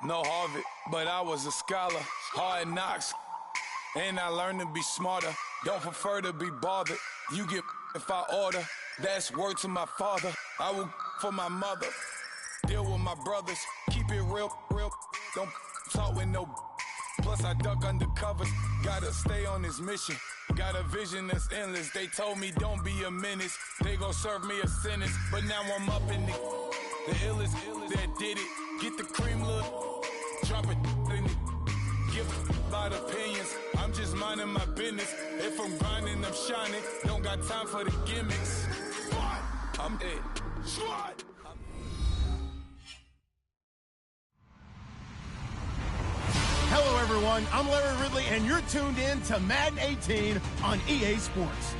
No Harvard, but I was a scholar. Hard knocks, and I learned to be smarter. Don't prefer to be bothered. You get if I order. That's word to my father. I will for my mother. Deal with my brothers. Keep it real. Don't talk with no. Plus I duck undercovers. Gotta stay on this mission. Got a vision that's endless. They told me don't be a menace. They gon' serve me a sentence. But now I'm up in the illest that did it. Get the cream look. Drop it in it. Give a lot of opinions. I'm just minding my business. If I'm grinding, I'm shining. Don't got time for the gimmicks. I'm dead. Squad. Hello, everyone. I'm Larry Ridley, and you're tuned in to Madden 18 on EA Sports.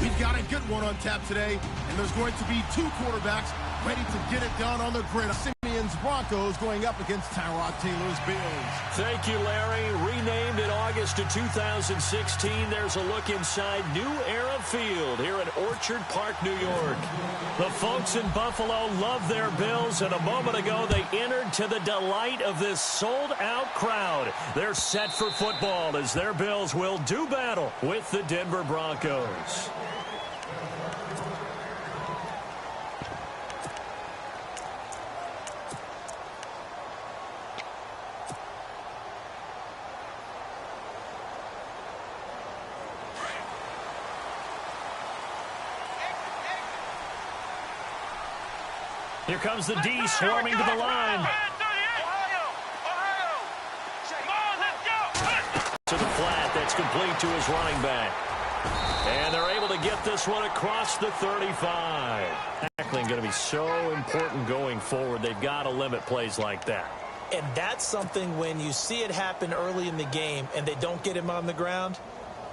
We've got a good one on tap today, and there's going to be two quarterbacks ready to get it done on the grid. Simeon's Broncos going up against Tyrod Taylor's Bills. Thank you, Larry. Renamed in August of 2016, there's a look inside New Era Field here in Orchard Park, New York. The folks in Buffalo love their Bills, and a moment ago they entered to the delight of this sold-out crowd. They're set for football as their Bills will do battle with the Denver Broncos. Here comes the D swarming to the line. To the flat, that's complete to his running back. And they're able to get this one across the 35. Tackling going to be so important going forward. They've got to limit plays like that. And that's something when you see it happen early in the game and they don't get him on the ground,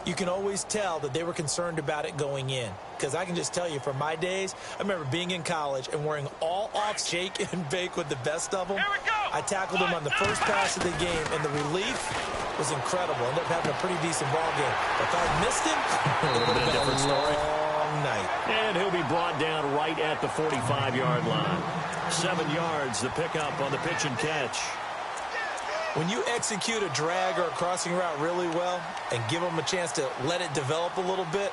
you can always tell that they were concerned about it going in. Because I can just tell you, from my days, I remember being in college and wearing all off shake and bake with the best of them. I tackled him on the first pass of the game, and the relief was incredible. Ended up having a pretty decent ball game. If I missed him, it would have been a different story. Long night. And he'll be brought down right at the 45-yard line. 7 yards, the pickup on the pitch and catch. When you execute a drag or a crossing route really well and give them a chance to let it develop a little bit,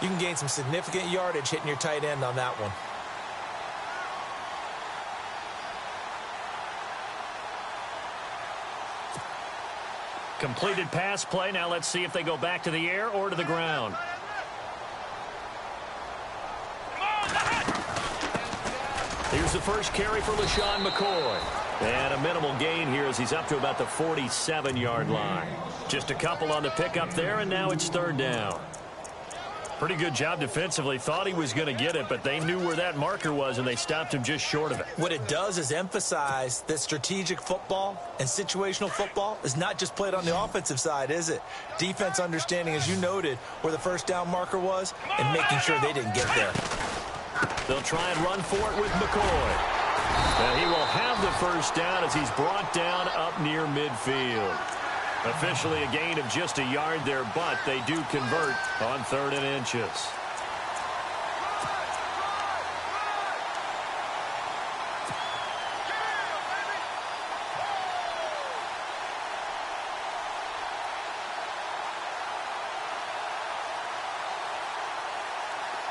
you can gain some significant yardage hitting your tight end on that one. Completed pass play. Now let's see if they go back to the air or to the ground. Here's the first carry for LaShawn McCoy. And a minimal gain here as he's up to about the 47-yard line. Just a couple on the pickup there, and now it's third down. Pretty good job defensively. Thought he was going to get it, but they knew where that marker was, and they stopped him just short of it. What it does is emphasize that strategic football and situational football is not just played on the offensive side, is it? Defense understanding, as you noted, where the first down marker was and making sure they didn't get there. They'll try and run for it with McCoy. And he will have the first down as he's brought down up near midfield. Officially a gain of just a yard there, but they do convert on 3rd and inches.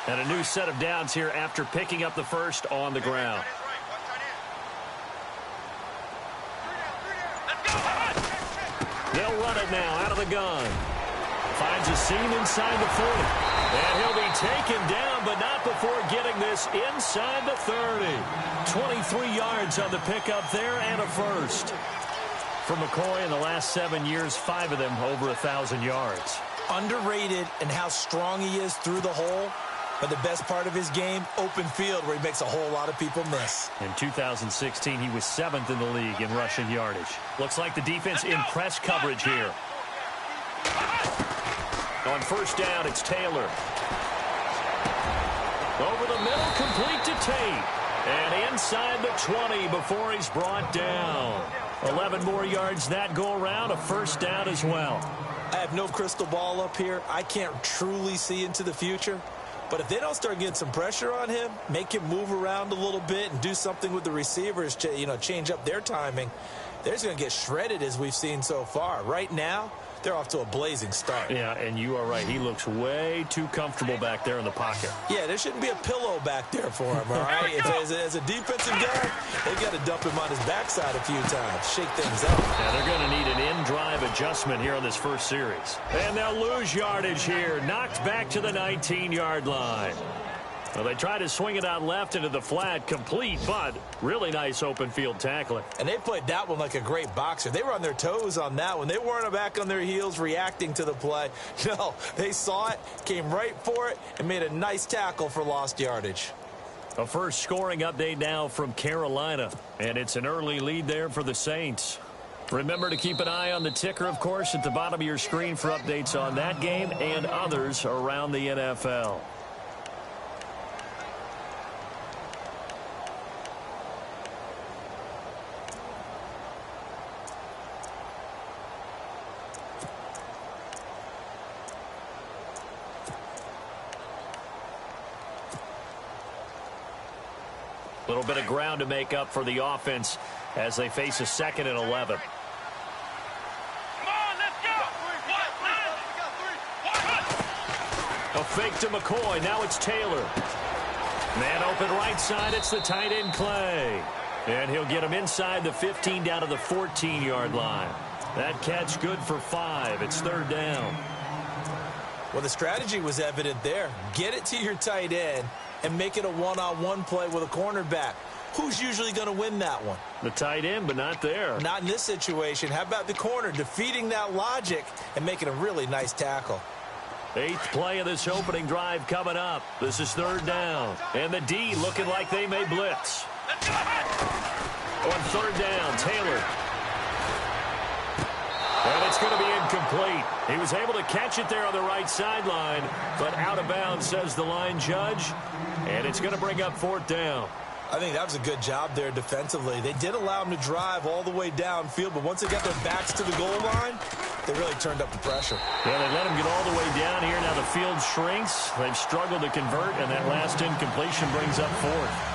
And a new set of downs here after picking up the first on the ground. They'll run it now out of the gun. Finds a seam inside the 40. And he'll be taken down, but not before getting this inside the 30. 23 yards on the pickup there and a first. For McCoy in the last 7 years, 5 of them over 1,000 yards. Underrated in how strong he is through the hole. But the best part of his game, open field, where he makes a whole lot of people miss. In 2016, he was 7th in the league in rushing yardage. Looks like the defense in press coverage here. On first down, it's Taylor. Over the middle, complete to Tate. And inside the 20 before he's brought down. 11 more yards that go around, a first down as well. I have no crystal ball up here. I can't truly see into the future. But if they don't start getting some pressure on him, make him move around a little bit and do something with the receivers, change up their timing, they're just going to get shredded as we've seen so far. Right now, they're off to a blazing start. Yeah, and you are right. He looks way too comfortable back there in the pocket. Yeah, there shouldn't be a pillow back there for him, all right? As a defensive guy, they've got to dump him on his backside a few times, shake things up. Yeah, they're going to need an in-drive adjustment here on this first series. And they'll lose yardage here, knocked back to the 19-yard line. Well, they try to swing it out left into the flat, complete, but really nice open field tackling. And they played that one like a great boxer. They were on their toes on that one. They weren't back on their heels reacting to the play. No, they saw it, came right for it, and made a nice tackle for lost yardage. A first scoring update now from Carolina, and it's an early lead there for the Saints. Remember to keep an eye on the ticker, of course, at the bottom of your screen for updates on that game and others around the NFL. A little bit of ground to make up for the offense as they face a 2nd and 11. A fake to McCoy. Now it's Taylor. Man open right side. It's the tight end Clay. And he'll get him inside the 15 down to the 14-yard line. That catch good for 5. It's 3rd down. Well, the strategy was evident there. Get it to your tight end and make it a one-on-one play with a cornerback. Who's usually going to win that one? The tight end, but not there. Not in this situation. How about the corner defeating that logic and making a really nice tackle? 8th play of this opening drive coming up. This is 3rd down. And the D looking like they may blitz. On 3rd down, Taylor. And it's going to be incomplete. He was able to catch it there on the right sideline, but out of bounds, says the line judge. And it's going to bring up 4th down. I think that was a good job there defensively. They did allow him to drive all the way downfield, but once they got their backs to the goal line, they really turned up the pressure. Yeah, they let him get all the way down here. Now the field shrinks. They've struggled to convert, and that last incompletion brings up 4th.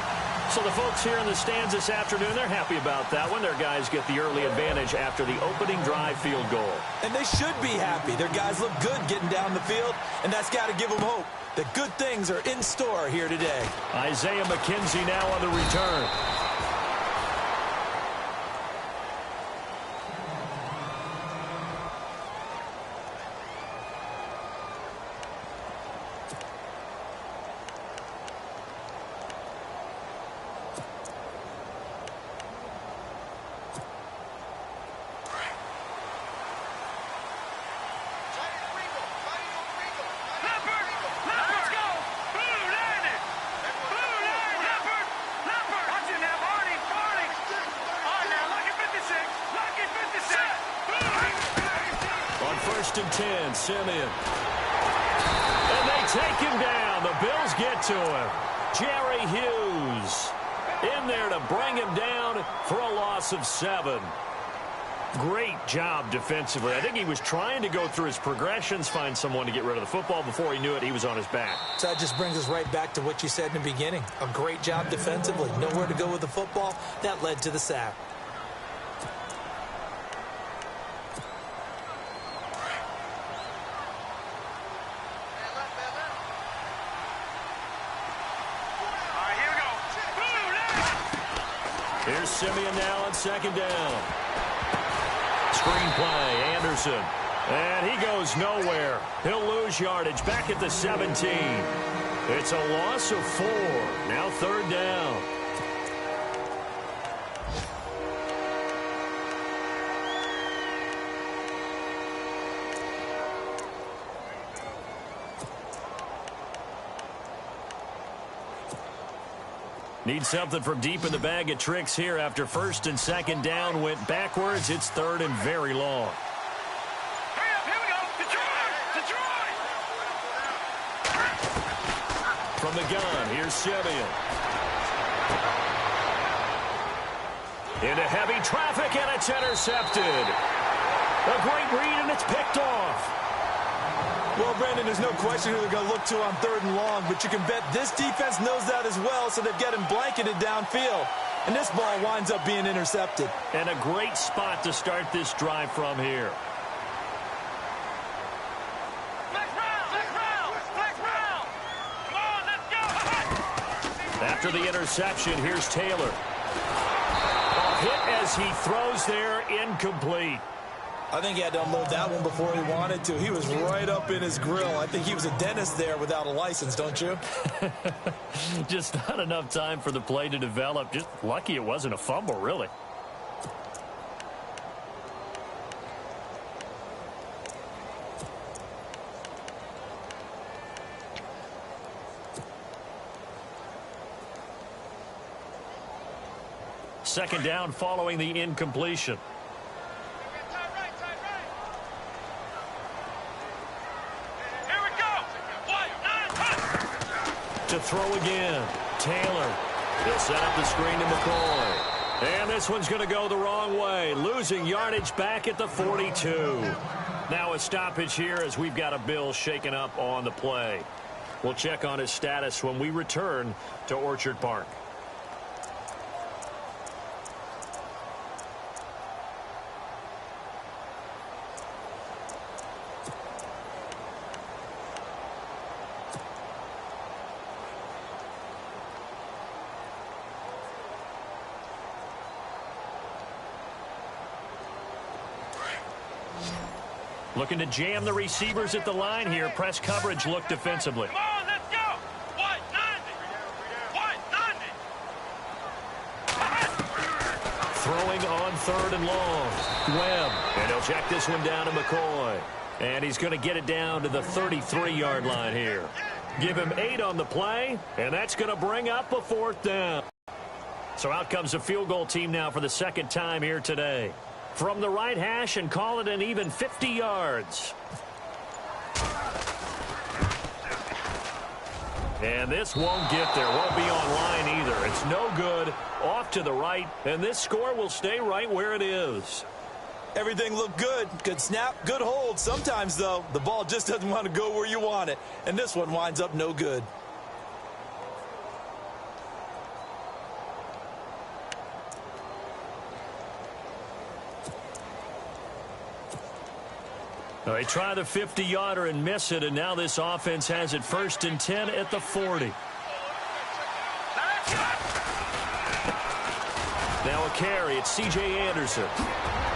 So the folks here in the stands this afternoon, they're happy about that one. Their guys get the early advantage after the opening drive field goal. And they should be happy. Their guys look good getting down the field, and that's got to give them hope that good things are in store here today. Isaiah McKenzie now on the return. And 10, Simeon. And they take him down. The Bills get to him. Jerry Hughes in there to bring him down for a loss of 7. Great job defensively. I think he was trying to go through his progressions, find someone to get rid of the football. Before he knew it, he was on his back. So that just brings us right back to what you said in the beginning. A great job defensively. Nowhere to go with the football. That led to the sack. Here's Simeon now on 2nd down. Screen play, Anderson. And he goes nowhere. He'll lose yardage back at the 17. It's a loss of 4. Now 3rd down. Need something from deep in the bag of tricks here after 1st and 2nd down went backwards. It's 3rd and very long. Hurry up, here we go. Detroit! From the gun, here's Simeon. Into heavy traffic, and it's intercepted. A great read, and it's picked off. Well, Brandon, there's no question who they're going to look to on 3rd and long, but you can bet this defense knows that as well, so they've got him blanketed downfield. And this ball winds up being intercepted. And a great spot to start this drive from here. After the interception, here's Taylor. A hit as he throws there, incomplete. I think he had to unload that one before he wanted to. He was right up in his grill. I think he was a dentist there without a license, don't you? Just not enough time for the play to develop. Just lucky it wasn't a fumble, really. Second down following the incompletion. To throw again. Taylor. He'll set up the screen to McCoy. And this one's going to go the wrong way. Losing yardage back at the 42. Now a stoppage here as we've got a Bill shaken up on the play. We'll check on his status when we return to Orchard Park. Looking to jam the receivers at the line here. Press coverage look defensively. Come on, let's go. White 90. Throwing on 3rd and long. Webb. And he'll check this one down to McCoy. And he's going to get it down to the 33-yard line here. Give him 8 on the play, and that's going to bring up a 4th down. So out comes the field goal team now for the second time here today. From the right hash and call it an even 50 yards. And this won't get there. Won't be on line either. It's no good. Off to the right. And this score will stay right where it is. Everything looked good. Good snap, good hold. Sometimes, though, the ball just doesn't want to go where you want it. And this one winds up no good. They try the 50-yarder and miss it, and now this offense has it 1st and 10 at the 40. Now a carry. It's C.J. Anderson.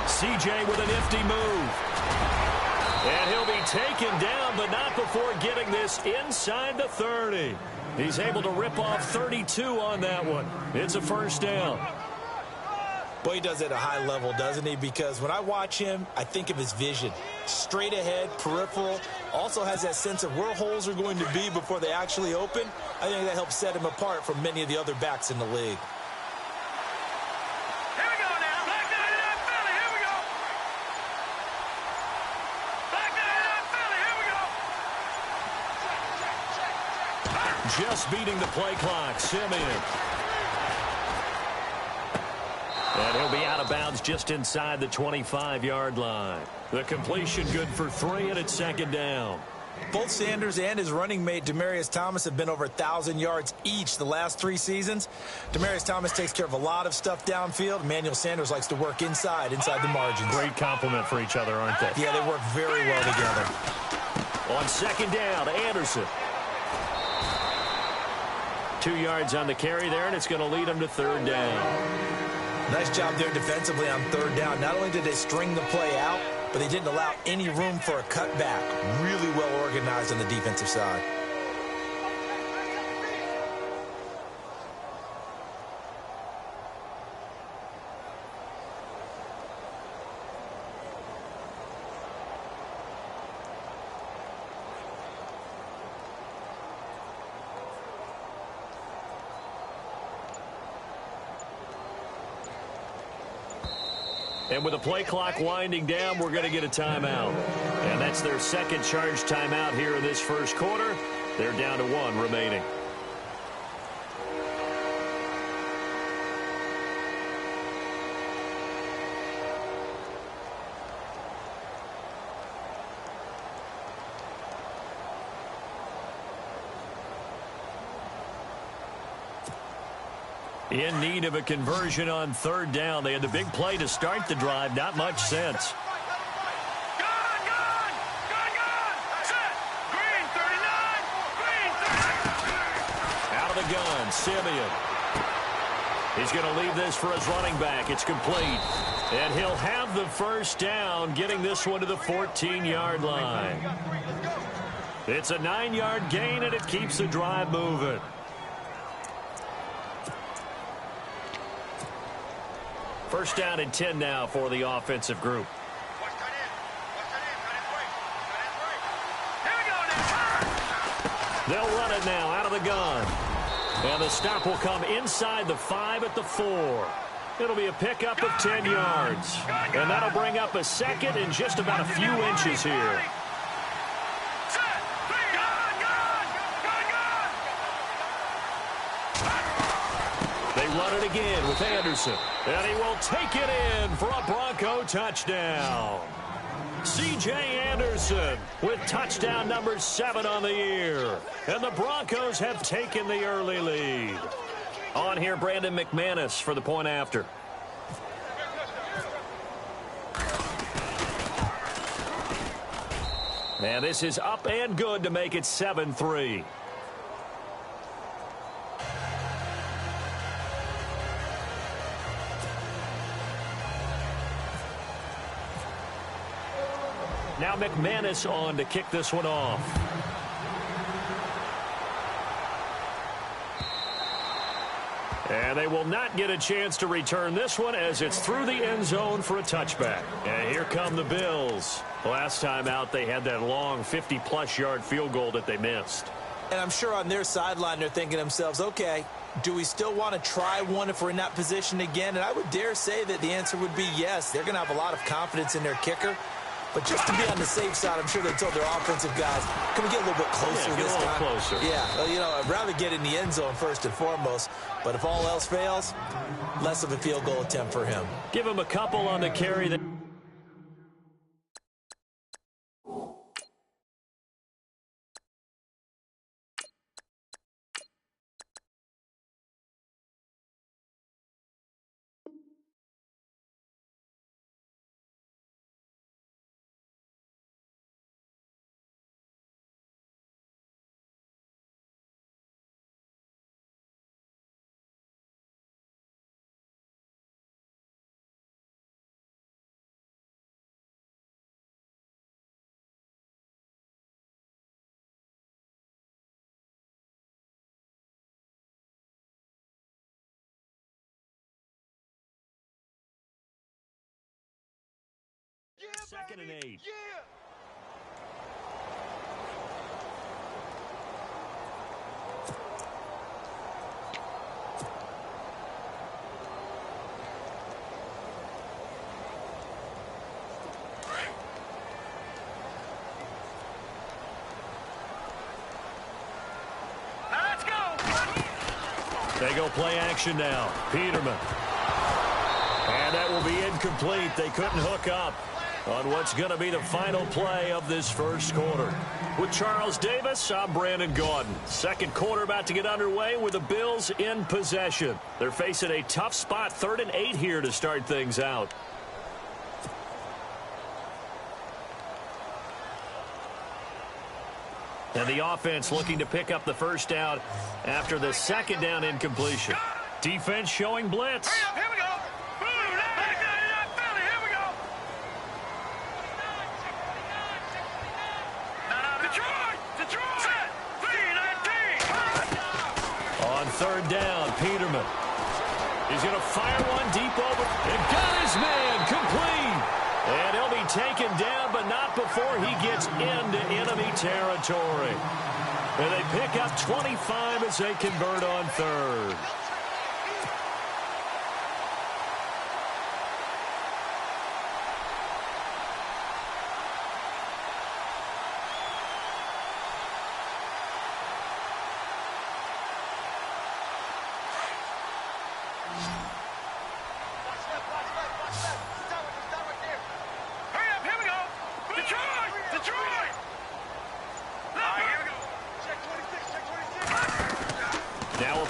C.J. with a nifty move. And he'll be taken down, but not before getting this inside the 30. He's able to rip off 32 on that one. It's a 1st down. Boy, he does it at a high level, doesn't he? Because when I watch him, I think of his vision. Straight ahead, peripheral. Also has that sense of where holes are going to be before they actually open. I think that helps set him apart from many of the other backs in the league. Here we go now. Black 99 Philly. Here we go. Black 99 Philly. Here we go. Just beating the play clock. Simeon. And he'll be out of bounds just inside the 25-yard line. The completion good for 3, and it's 2nd down. Both Sanders and his running mate, Demaryius Thomas, have been over 1,000 yards each the last 3 seasons. Demaryius Thomas takes care of a lot of stuff downfield. Emmanuel Sanders likes to work inside the margins. Great compliment for each other, aren't they? Yeah, they work very well together. On 2nd down, Anderson. 2 yards on the carry there, and it's going to lead him to 3rd down. Nice job there defensively on 3rd down. Not only did they string the play out, but they didn't allow any room for a cutback. Really well organized on the defensive side. And with the play clock winding down, we're going to get a timeout. And that's their second charge timeout here in this 1st quarter. They're down to 1 remaining. In need of a conversion on third down. They had the big play to start the drive. Not much sense. Out of the gun, Simeon. He's going to leave this for his running back. It's complete. And he'll have the first down, getting this one to the 14-yard line. It's a 9-yard gain, and it keeps the drive moving. First down and 10 now for the offensive group. They'll run it now out of the gun. And the stop will come inside the 5 at the 4. It'll be a pickup of 10 yards. And that'll bring up a second and just about a few inches here. They run it again with Anderson. And he will take it in for a Bronco touchdown. C.J. Anderson with touchdown number 7 on the year. And the Broncos have taken the early lead. On here, Brandon McManus for the point after. And this is up and good to make it 7-3. Now McManus on to kick this one off. And they will not get a chance to return this one as it's through the end zone for a touchback. And here come the Bills. Last time out, they had that long 50-plus yard field goal that they missed. And I'm sure on their sideline they're thinking to themselves, okay, do we still want to try one if we're in that position again? And I would dare say that the answer would be yes. They're going to have a lot of confidence in their kicker. But just to be on the safe side, I'm sure they told their offensive guys, can we get a little bit closer this time? Get a little closer. Yeah, well, you know, I'd rather get in the end zone first and foremost. But if all else fails, less of a field goal attempt for him. Give him a couple on the carry. Second and 8. Let's go. They go play action now. Peterman. And that will be incomplete. They couldn't hook up on what's going to be the final play of this first quarter. With Charles Davis, I'm Brandon Gaudin. Second quarter about to get underway with the Bills in possession. They're facing a tough spot, 3rd and 8 here to start things out. And the offense looking to pick up the first down after the second down incompletion. Defense showing blitz. Here we go. Third down, Peterman. He's going to fire one deep over. And got his man complete. And he'll be taken down, but not before he gets into enemy territory. And they pick up 25 as they convert on third.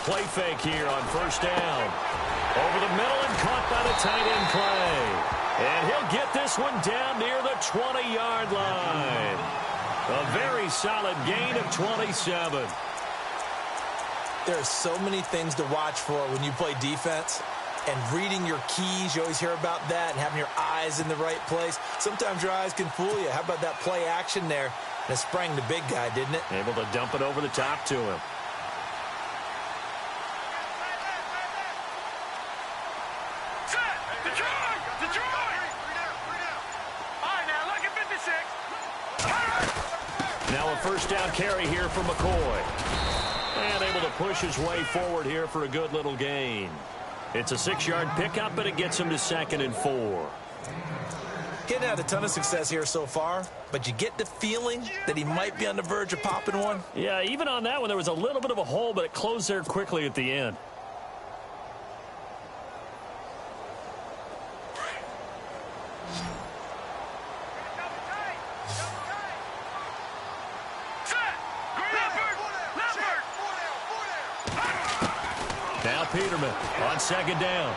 play fake here on first down. Over the middle and caught by the tight end Clay. And he'll get this one down near the 20-yard line. A very solid gain of 27. There are so many things to watch for when you play defense. And reading your keys, you always hear about that, and having your eyes in the right place. Sometimes your eyes can fool you. How about that play action there? And it sprang the big guy, didn't it? Able to dump it over the top to him. Now a first down carry here for McCoy. And able to push his way forward here for a good little gain. It's a 6-yard pickup, but it gets him to 2nd and 4. Getting had a ton of success here so far, but you get the feeling that he might be on the verge of popping one. Yeah, even on that one, there was a little bit of a hole, but it closed there quickly at the end. Now Peterman on 2nd down.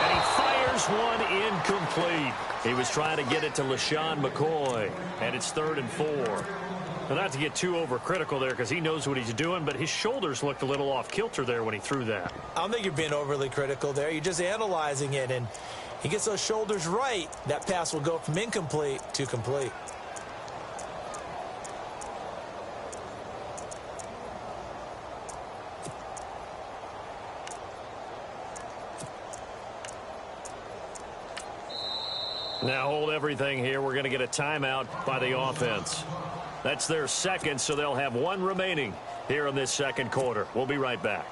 And he fires one incomplete. He was trying to get it to LaShawn McCoy. And it's 3rd and 4. Now, not to get too overcritical there because he knows what he's doing, but his shoulders looked a little off kilter there when he threw that. I don't think you're being overly critical there. You're just analyzing it, and he gets those shoulders right. That pass will go from incomplete to complete. Now hold everything here. We're going to get a timeout by the offense. That's their second, so they'll have one remaining here in this second quarter. We'll be right back.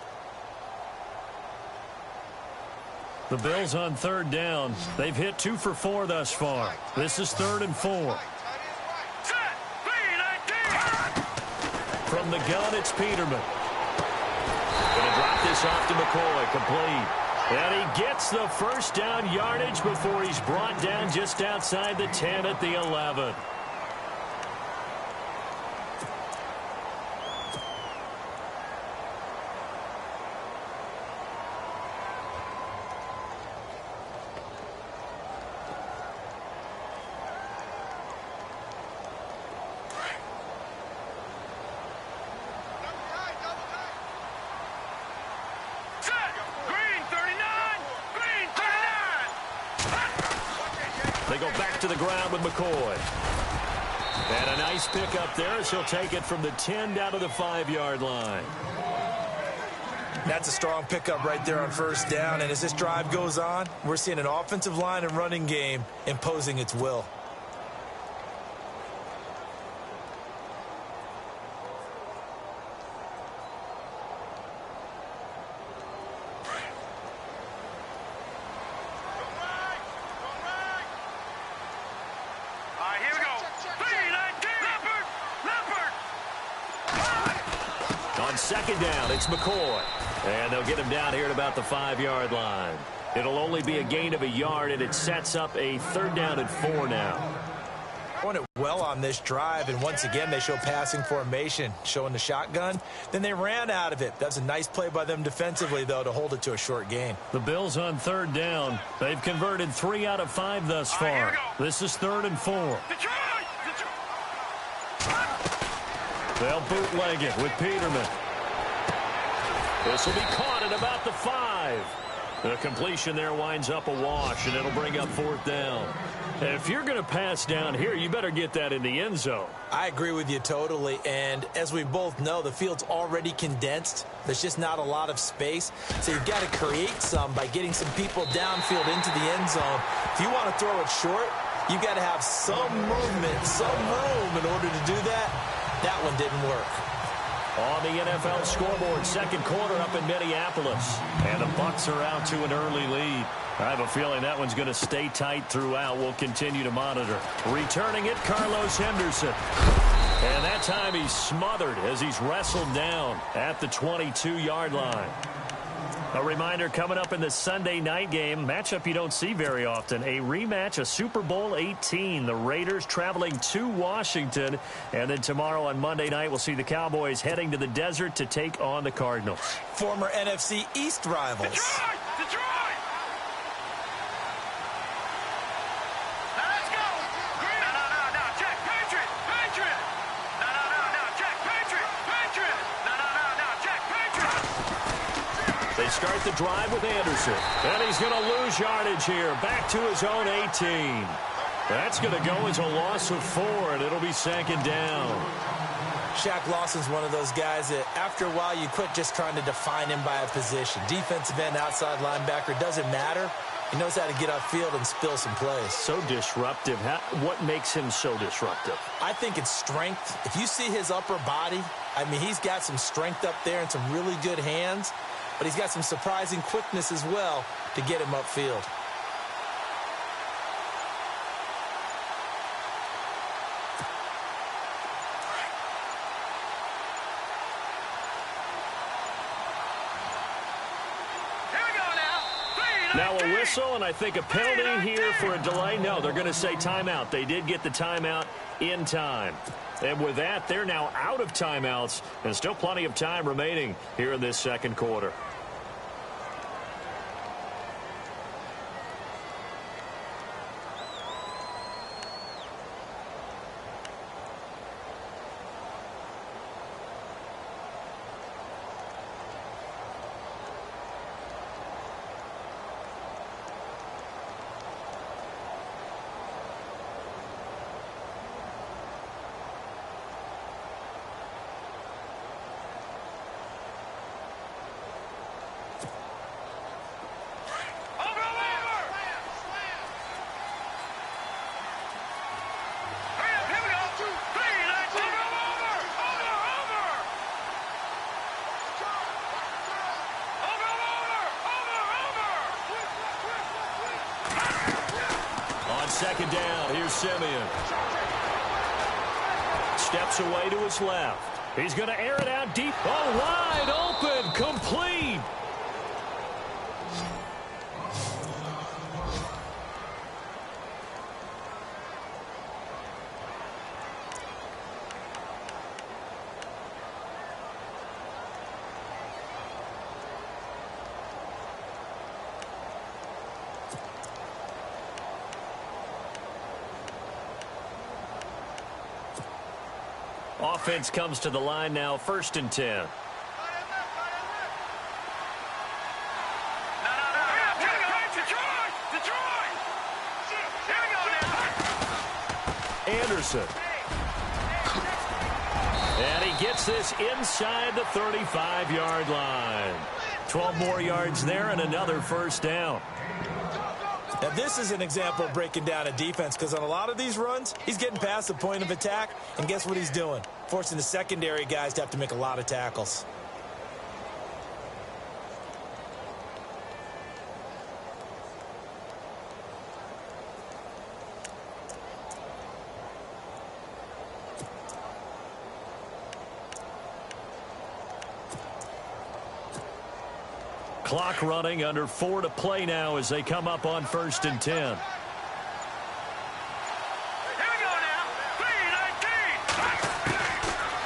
The Bills on 3rd down. They've hit 2 for 4 thus far. This is 3rd and 4. From the gun, it's Peterman. Going to drop this off to McCoy. Complete. And he gets the first down yardage before he's brought down just outside the 10 at the 11. They go back to the ground with McCoy. And a nice pickup there as he'll take it from the 10 down to the 5-yard line. That's a strong pickup right there on first down. And as this drive goes on, we're seeing an offensive line and running game imposing its will. On 2nd down, it's McCoy. And they'll get him down here at about the 5-yard line. It'll only be a gain of a yard, and it sets up a 3rd down and 4 now. Doing it well on this drive, and once again they show passing formation, showing the shotgun. Then they ran out of it. That's a nice play by them defensively, though, to hold it to a short gain. The Bills on 3rd down. They've converted 3 out of 5 thus far. This is 3rd and 4. They'll bootleg it with Peterman. This will be caught at about the 5. The completion there winds up a wash, and it'll bring up 4th down. If you're going to pass down here, you better get that in the end zone. I agree with you totally, and as we both know, the field's already condensed. There's just not a lot of space, so you've got to create some by getting some people downfield into the end zone. If you want to throw it short, you've got to have some movement, some room in order to do that. That one didn't work. On the NFL scoreboard, 2nd quarter up in Minneapolis. And the Bucs are out to an early lead. I have a feeling that one's going to stay tight throughout. We'll continue to monitor. Returning it, Carlos Henderson. And that time he's smothered as he's wrestled down at the 22-yard line. A reminder coming up in the Sunday night game, matchup you don't see very often, a rematch of Super Bowl 18. The Raiders traveling to Washington. And then tomorrow on Monday night, we'll see the Cowboys heading to the desert to take on the Cardinals. Former NFC East rivals. Detroit! Detroit! Now let's go! No, Jack, Patriot! Patriot! No, Jack, Patriot! Patriot! No, Jack, Patriot! They start the drive with Anderson. And he's going to lose yardage here. Back to his own 18. That's going to go as a loss of 4, and it'll be second down. Shaq Lawson's one of those guys that after a while you quit just trying to define him by a position. Defensive end, outside linebacker, doesn't matter. He knows how to get upfield and spill some plays. So disruptive. What makes him so disruptive? I think it's strength. If you see his upper body, I mean, he's got some strength up there and some really good hands. But he's got some surprising quickness as well to get him upfield. Now a whistle, and I think a penalty here for a delay. No, they're going to say timeout. They did get the timeout in time. And with that, they're now out of timeouts, and still plenty of time remaining here in this second quarter. Second down, here's Simeon. Steps away to his left. He's going to air it out deep. Oh, wide open, complete. Offense comes to the line now, 1st and 10. Anderson. And he gets this inside the 35-yard line. 12 more yards there and another first down. Now, this is an example of breaking down a defense because on a lot of these runs, he's getting past the point of attack, and guess what he's doing? Forcing the secondary guys to have to make a lot of tackles. Clock running, under 4 to play now as they come up on 1st and 10. Here we go now.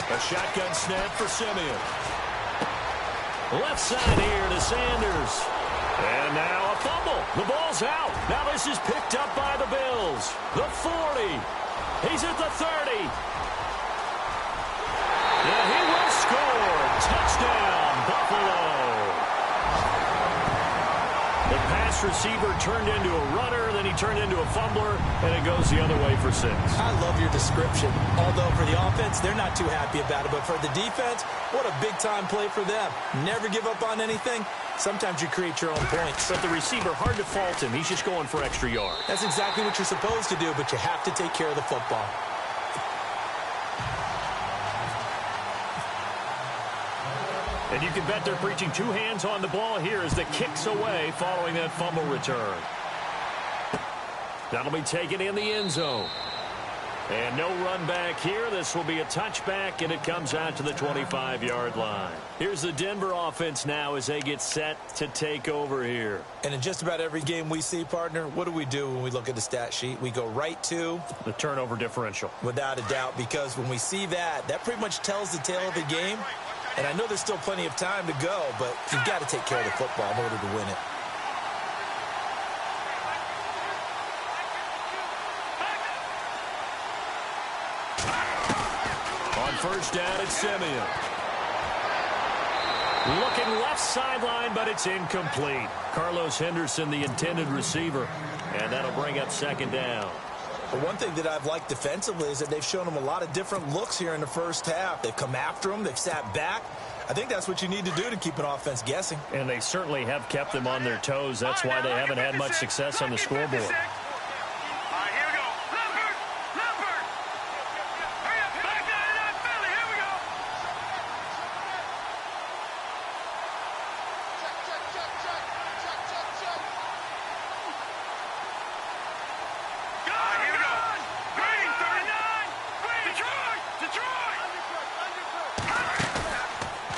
3-19. A shotgun snap for Simeon. Left side here to Sanders. And now a fumble. The ball's out. Now this is picked up by the Bills. The 40. He's at the 30. And he will score. Touchdown, Buffalo. The pass receiver turned into a runner, then he turned into a fumbler, and it goes the other way for 6. I love your description. Although for the offense, they're not too happy about it. But for the defense, what a big-time play for them. Never give up on anything. Sometimes you create your own points. But the receiver, hard to fault him. He's just going for extra yards. That's exactly what you're supposed to do, but you have to take care of the football. And you can bet they're preaching 2 hands on the ball here as the kick's away following that fumble return. That'll be taken in the end zone. And no run back here. This will be a touchback, and it comes out to the 25-yard line. Here's the Denver offense now as they get set to take over here. And in just about every game we see, partner, what do we do when we look at the stat sheet? We go right to the turnover differential. Without a doubt, because when we see that pretty much tells the tale of the game. And I know there's still plenty of time to go, but you've got to take care of the football in order to win it. On first down, it's Simeon. Looking left sideline, but it's incomplete. Carlos Henderson, the intended receiver. And that'll bring up second down. But one thing that I've liked defensively is that they've shown them a lot of different looks here in the first half. They've come after them. They've sat back. I think that's what you need to do to keep an offense guessing. And they certainly have kept them on their toes. That's why they haven't had much success on the scoreboard.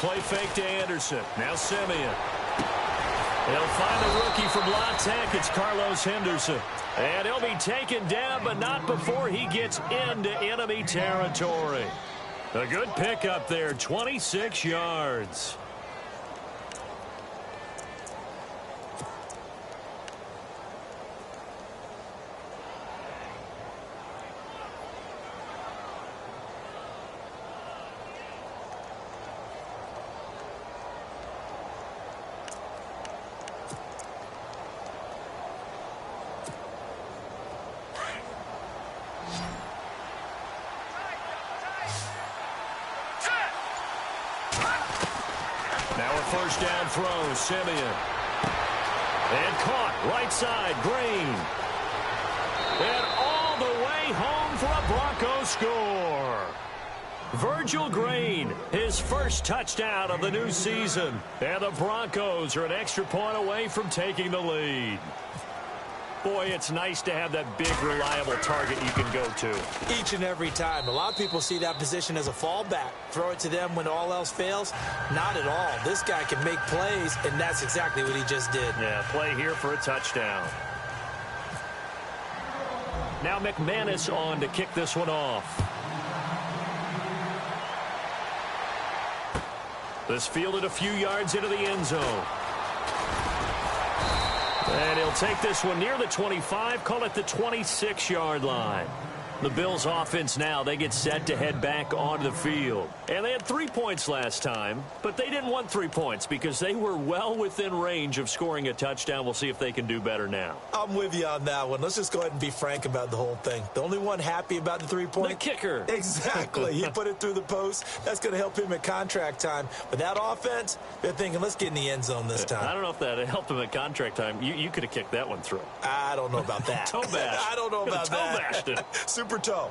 Play fake to Anderson. Now Simeon. He'll find the rookie from La Tech. It's Carlos Henderson. And he'll be taken down, but not before he gets into enemy territory. A good pickup there, 26 yards. Now a first down throw, Simeon. And caught, right side, Green. And all the way home for a Broncos score. Virgil Green, his first touchdown of the new season. And the Broncos are an extra point away from taking the lead. Boy, it's nice to have that big, reliable target you can go to. Each and every time. A lot of people see that position as a fallback. Throw it to them when all else fails. Not at all. This guy can make plays, and that's exactly what he just did. Yeah, play here for a touchdown. Now McManus on to kick this one off. This fielded a few yards into the end zone. And he'll take this one near the 25, call it the 26-yard line. The Bills offense now, they get set to head back onto the field. And they had 3 points last time, but they didn't want 3 points because they were well within range of scoring a touchdown. We'll see if they can do better now. I'm with you on that one. Let's just go ahead and be frank about the whole thing. The only one happy about the 3-point? The kicker. Exactly. He put it through the post. That's going to help him at contract time. But that offense, they're thinking, let's get in the end zone this time. I don't know if that helped him at contract time. You could have kicked that one through. I don't know about that. Toe bash. I don't know about toe that. Bashed it. Super toe.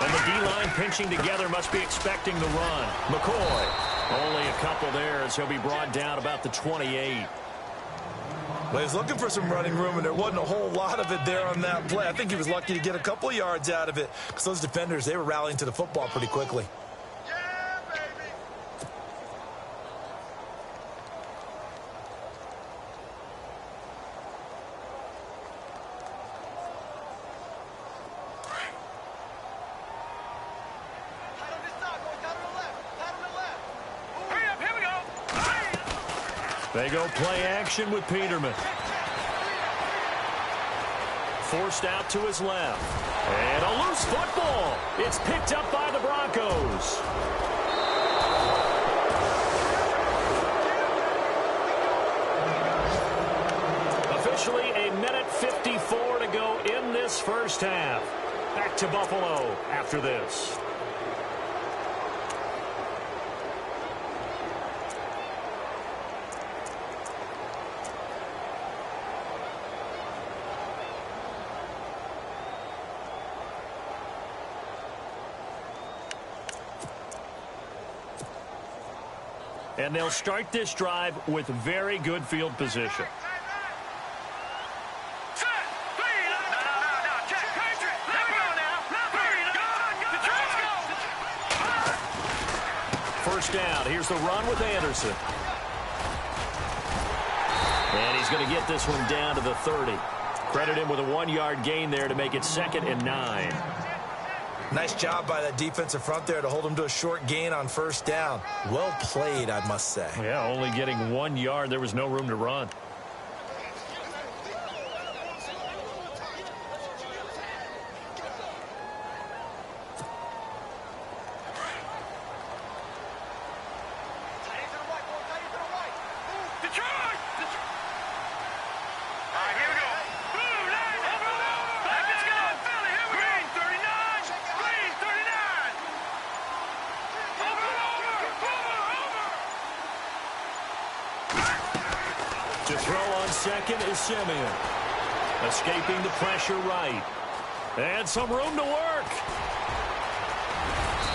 And the D-line pinching together must be expecting the run. McCoy, only a couple there as he'll be brought down about the 28. Well, he was looking for some running room, and there wasn't a whole lot of it there on that play. I think he was lucky to get a couple of yards out of it because those defenders, they were rallying to the football pretty quickly. Yeah, baby. They go play action with Peterman. Forced out to his left. And a loose football. It's picked up by the Broncos. Officially a minute 54 to go in this first half. Back to Buffalo after this. And they'll start this drive with very good field position. First down. Here's the run with Anderson. And he's going to get this one down to the 30. Credit him with a 1-yard gain there to make it 2nd and 9. Nice job by that defensive front there to hold him to a short gain on first down. Well played, I must say. Yeah, only getting 1 yard. There was no room to run. To throw on second is Simeon. Escaping the pressure right. And some room to work.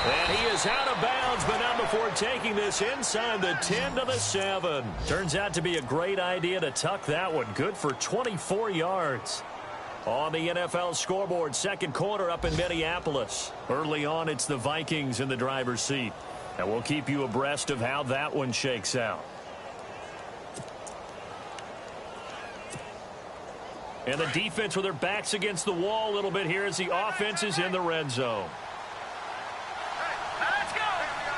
And he is out of bounds, but not before taking this inside the 10 to the 7. Turns out to be a great idea to tuck that one. Good for 24 yards. On the NFL scoreboard, second quarter up in Minneapolis. Early on, it's the Vikings in the driver's seat. And we'll keep you abreast of how that one shakes out. And the defense with their backs against the wall a little bit here as the offense is in the red zone. Let's go!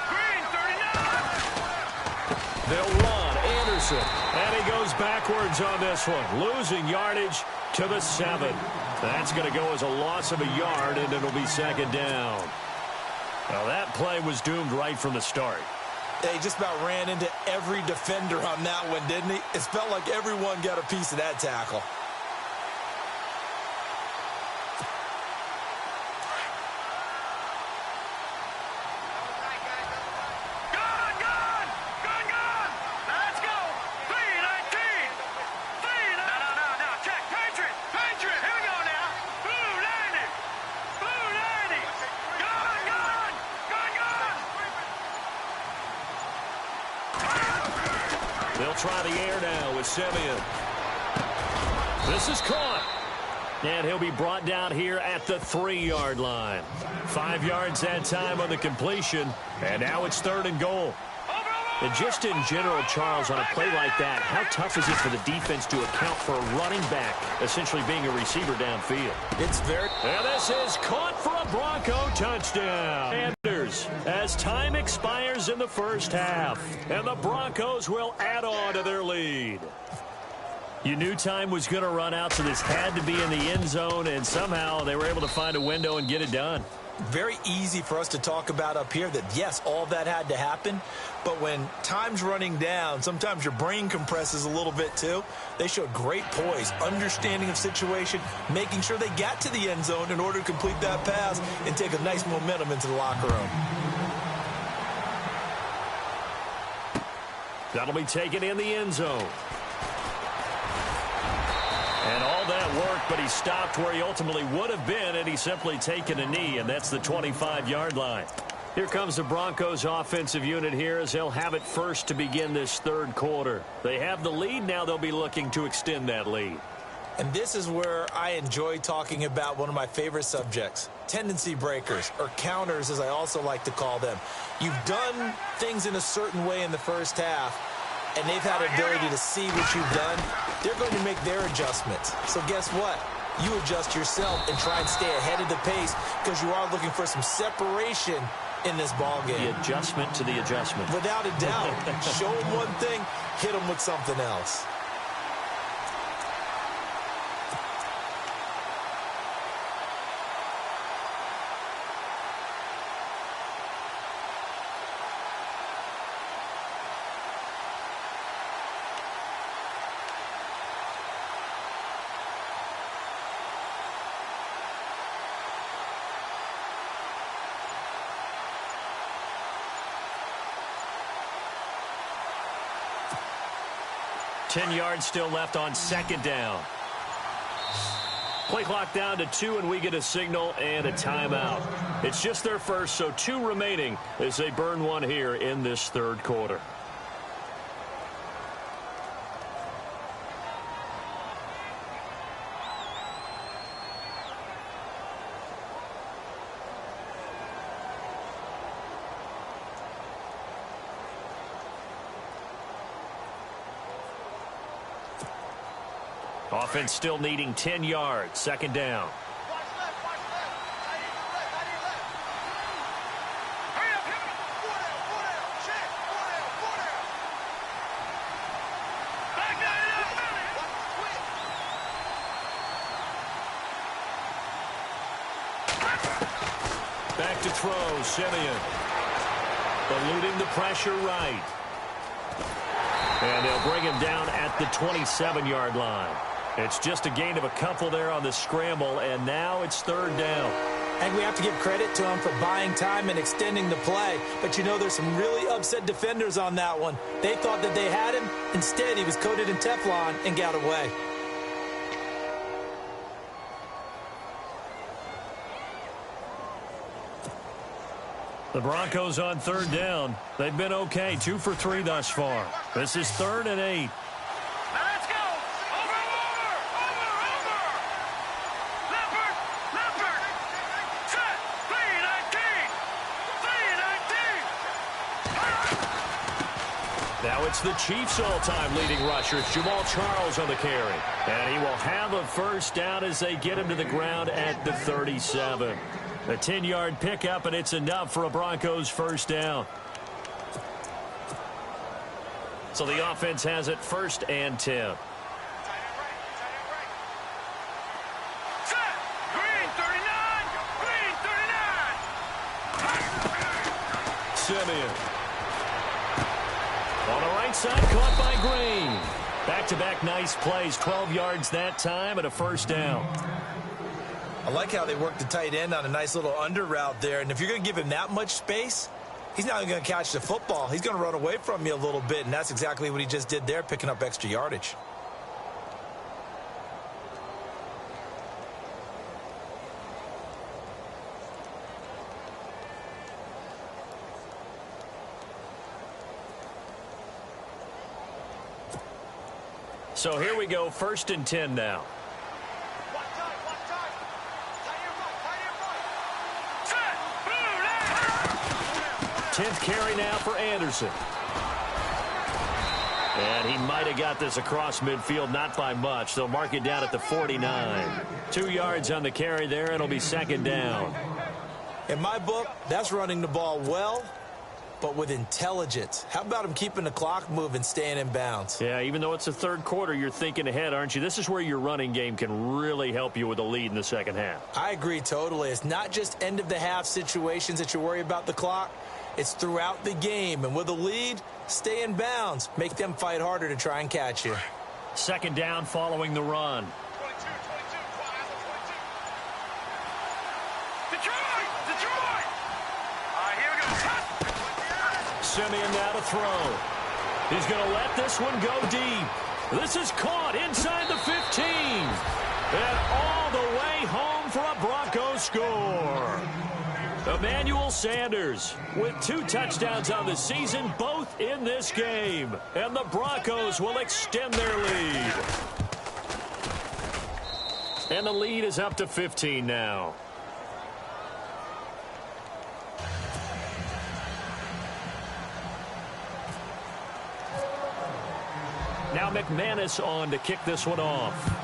Green, 39! They'll run. Anderson. And he goes backwards on this one. Losing yardage to the 7. That's going to go as a loss of a yard, and it'll be 2nd down. Well, that play was doomed right from the start. They just about ran into every defender on that one, didn't he? It felt like everyone got a piece of that tackle. They'll try the air now with Simeon. This is caught. And he'll be brought down here at the 3-yard line. 5 yards that time on the completion. And now it's 3rd and goal. And just in general, Charles, on a play like that, how tough is it for the defense to account for a running back essentially being a receiver downfield? It's very... And this is caught for a Bronco touchdown. Anders, as time expires in the first half, and the Broncos will add on to their lead. You knew time was going to run out, so this had to be in the end zone, and somehow they were able to find a window and get it done. Very easy for us to talk about up here that, yes, all that had to happen. But when time's running down, sometimes your brain compresses a little bit too. They showed great poise, understanding of situation, making sure they got to the end zone in order to complete that pass and take a nice momentum into the locker room. That'll be taken in the end zone. And all that work, but he stopped where he ultimately would have been, and he's simply taken a knee, and that's the 25-yard line. Here comes the Broncos offensive unit here as they'll have it first to begin this 3rd quarter. They have the lead. Now they'll be looking to extend that lead. And this is where I enjoy talking about one of my favorite subjects, tendency breakers, or counters as I also like to call them. You've done things in a certain way in the first half, and they've had an ability to see what you've done. They're going to make their adjustments. So guess what? You adjust yourself and try and stay ahead of the pace because you are looking for some separation in this ball game. The adjustment to the adjustment. Without a doubt. Show them one thing, hit them with something else. Ten yards still left on 2nd down. Play clock down to 2, and we get a signal and a timeout. It's just their first, so 2 remaining as they burn one here in this 3rd quarter. Offense still needing 10 yards. Second down. Back to throw, Simeon. Eluding the pressure right. And they'll bring him down at the 27-yard line. It's just a gain of a couple there on the scramble, and now it's third down. And we have to give credit to him for buying time and extending the play. But, you know, there's some really upset defenders on that one. They thought that they had him. Instead, he was coated in Teflon and got away. The Broncos on third down. They've been okay, 2 for 3 thus far. This is 3rd and 8. Now let's go. Over. Leopard. Set. 3-19. Now it's the Chiefs' all-time leading rusher. It's Jamal Charles on the carry. And he will have a first down as they get him to the ground at the 37. A 10-yard pickup, and it's enough for a Broncos first down. So the offense has it 1st and 10. Set. Green 39. Simeon. On the right side, caught by Green. Back-to-back nice plays, 12 yards that time, and a first down. I like how they worked the tight end on a nice little under route there. And if you're going to give him that much space, he's not even going to catch the football. He's going to run away from you a little bit, and that's exactly what he just did there, picking up extra yardage. So here we go, 1st and 10 now. 10th carry now for Anderson. And he might have got this across midfield, not by much. They'll mark it down at the 49. 2 yards on the carry there, and it'll be 2nd down. In my book, that's running the ball well, but with intelligence. How about him keeping the clock moving, staying in bounds? Yeah, even though it's the 3rd quarter, you're thinking ahead, aren't you? This is where your running game can really help you with a lead in the second half. I agree totally. It's not just end-of-the-half situations that you worry about the clock. It's throughout the game. And with a lead, stay in bounds. Make them fight harder to try and catch you. 2nd down following the run. 22. Detroit. Here we go. Simeon now to throw. He's going to let this one go deep. This is caught inside the 15. And all the way home for a Broncos score. Emmanuel Sanders with 2 touchdowns on the season, both in this game. And the Broncos will extend their lead. And the lead is up to 15 now. Now McManus on to kick this one off.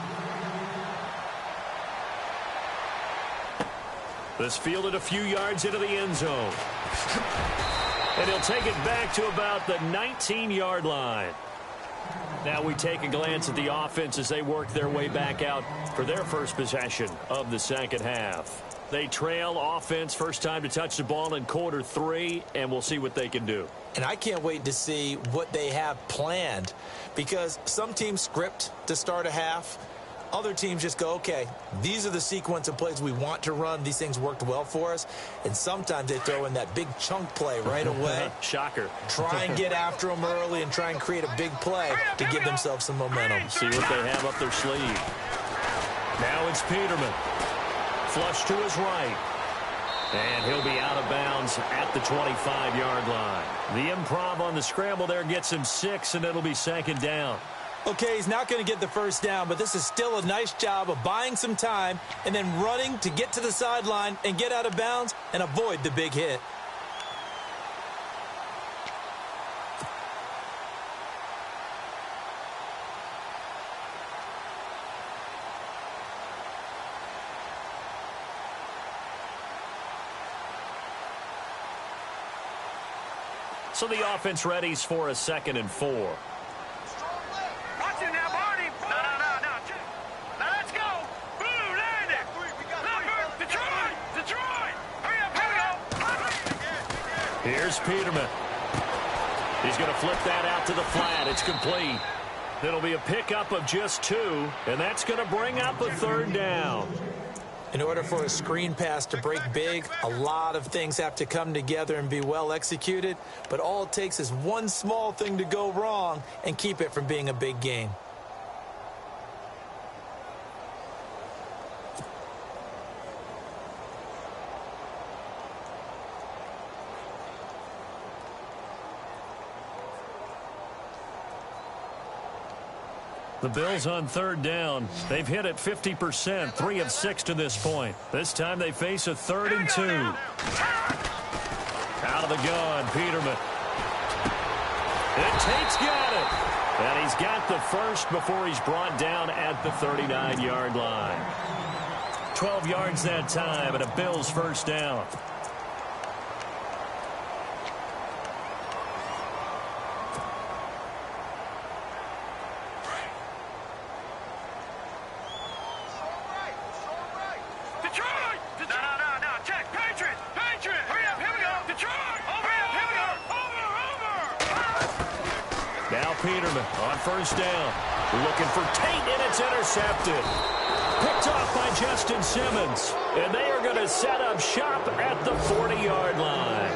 This fielded a few yards into the end zone. And he'll take it back to about the 19-yard line. Now we take a glance at the offense as they work their way back out for their first possession of the second half. They trail offense, first time to touch the ball in quarter 3, and we'll see what they can do. And I can't wait to see what they have planned, because some teams script to start a half. Other teams just go, okay, these are the sequence of plays we want to run. These things worked well for us. And sometimes they throw in that big chunk play right away. Shocker. Try and get after them early and try and create a big play to give themselves some momentum. See what they have up their sleeve. Now it's Peterman. Flush to his right. And he'll be out of bounds at the 25-yard line. The improv on the scramble there gets him 6, and it'll be 2nd down. Okay, he's not going to get the first down, but this is still a nice job of buying some time and then running to get to the sideline and get out of bounds and avoid the big hit. So the offense readies for a 2nd and 4. Watch it now, Barney. No. Now let's go. Blue, land it. Number, Detroit. Hurry up, here we go. Here's Peterman. He's going to flip that out to the flat. It's complete. It'll be a pickup of just 2, and that's going to bring up a 3rd down. In order for a screen pass to break big, a lot of things have to come together and be well executed, but all it takes is one small thing to go wrong and keep it from being a big gain. The Bills on 3rd down. They've hit it 50%, 3 of 6 to this point. This time they face a 3rd and 2. Out of the gun, Peterman. And Tate's got it. And he's got the first before he's brought down at the 39-yard line. 12 yards that time and a Bills 1st down. Peterman on 1st down. Looking for Tate, and it's intercepted. Picked off by Justin Simmons. And they are going to set up shop at the 40-yard line.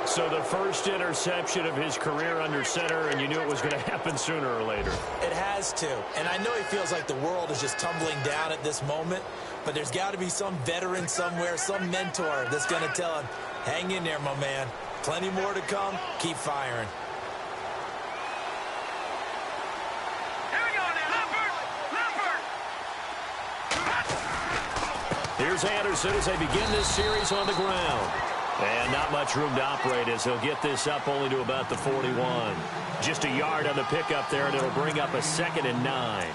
So the first interception of his career under center, and you knew it was going to happen sooner or later. It has to. And I know he feels like the world is just tumbling down at this moment, but there's got to be some veteran somewhere, some mentor that's going to tell him, hang in there, my man. Plenty more to come. Keep firing. Here's Anderson as they begin this series on the ground. And not much room to operate as he'll get this up only to about the 41. Just a yard on the pickup there, and it'll bring up a 2nd and 9.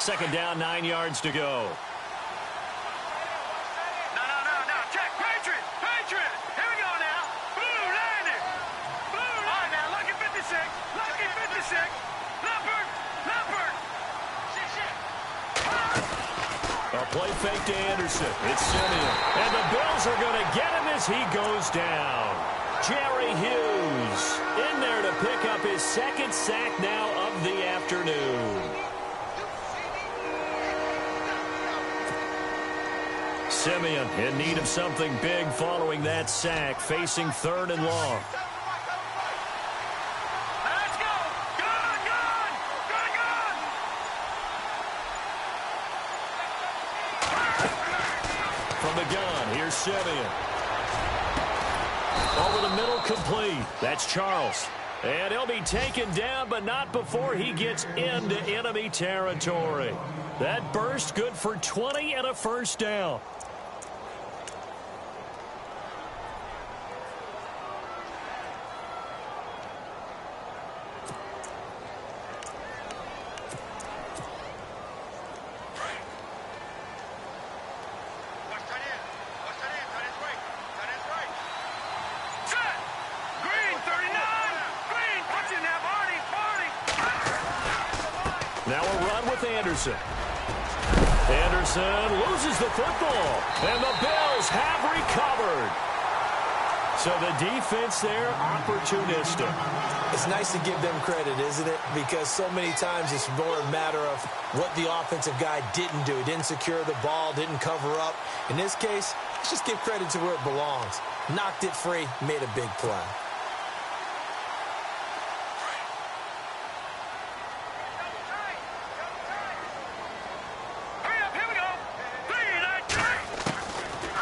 Second down, 9 yards to go. No. Check. Patriot. Here we go now. Blue, land it. Blue, all right, now, lucky 56. Lucky 56. Leopard. A play fake to Anderson. It's Simeon. And the Bills are going to get him as he goes down. Jerry Hughes in there to pick up his 2nd sack now of the afternoon. Simeon in need of something big following that sack, facing 3rd and long. Let's go! Gun! From the gun, here's Simeon. Over the middle, complete. That's Charles. And he'll be taken down, but not before he gets into enemy territory. That burst good for 20 and a 1st down. Anderson loses the football, and the Bills have recovered. So the defense there, opportunistic. It's nice to give them credit, isn't it? Because so many times it's more a matter of what the offensive guy didn't do. He didn't secure the ball, didn't cover up. In this case, let's just give credit to where it belongs. Knocked it free, made a big play.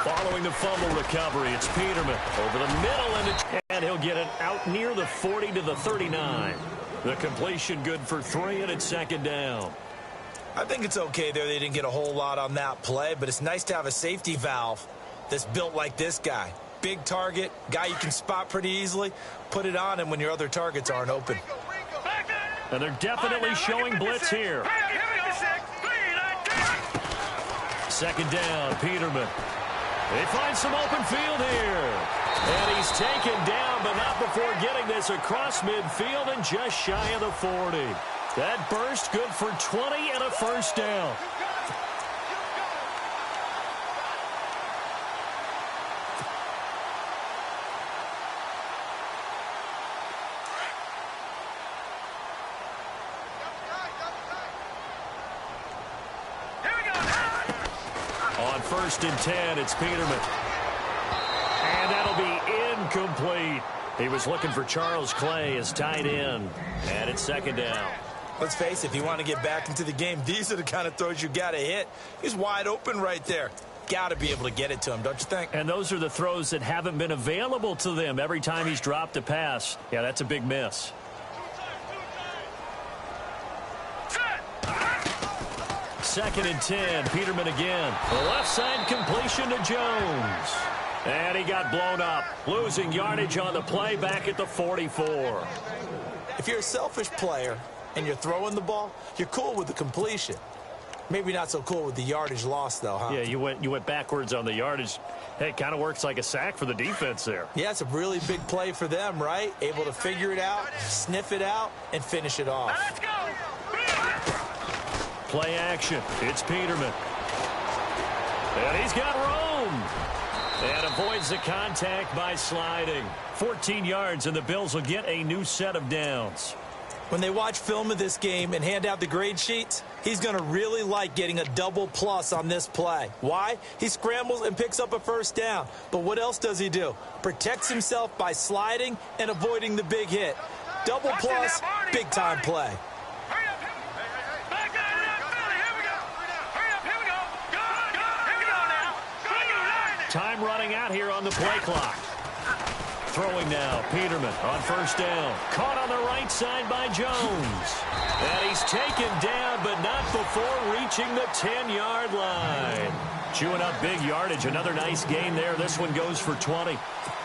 Following the fumble recovery, it's Peterman over the middle, and he'll get it out near the 40 to the 39. The completion good for 3, and it's 2nd down. I think it's okay there. They didn't get a whole lot on that play, but it's nice to have a safety valve that's built like this guy. big target, guy you can spot pretty easily, put it on him when your other targets aren't open. And they're definitely showing blitz here. Second down, Peterman. They find some open field here. And he's taken down, but not before getting this across midfield and just shy of the 40. That burst good for 20 and a first down. On 1st and 10, it's Peterman. And that'll be incomplete. He was looking for Charles Clay as tight end. And it's 2nd down. Let's face it, if you want to get back into the game, these are the kind of throws you got to hit. He's wide open right there. Got to be able to get it to him, don't you think? And those are the throws that haven't been available to them every time he's dropped a pass. Yeah, that's a big miss. Second and 10, Peterman again. The left side completion to Jones. And he got blown up, losing yardage on the play back at the 44. If you're a selfish player and you're throwing the ball, you're cool with the completion. Maybe not so cool with the yardage loss, though, huh? Yeah, you went backwards on the yardage. Hey, it kind of works like a sack for the defense there. Yeah, it's a really big play for them, right? Able to figure it out, sniff it out, and finish it off. Let's go! Play action. It's Peterman. And he's got room. And avoids the contact by sliding. 14 yards, and the Bills will get a new set of downs. When they watch film of this game and hand out the grade sheets, he's going to really like getting a double plus on this play. Why? He scrambles and picks up a first down. But what else does he do? Protects himself by sliding and avoiding the big hit. Double plus, big-time play. Time running out here on the play clock. Throwing now, Peterman on 1st down. Caught on the right side by Jones. And he's taken down, but not before reaching the 10-yard line. Chewing up big yardage. Another nice gain there. This one goes for 20.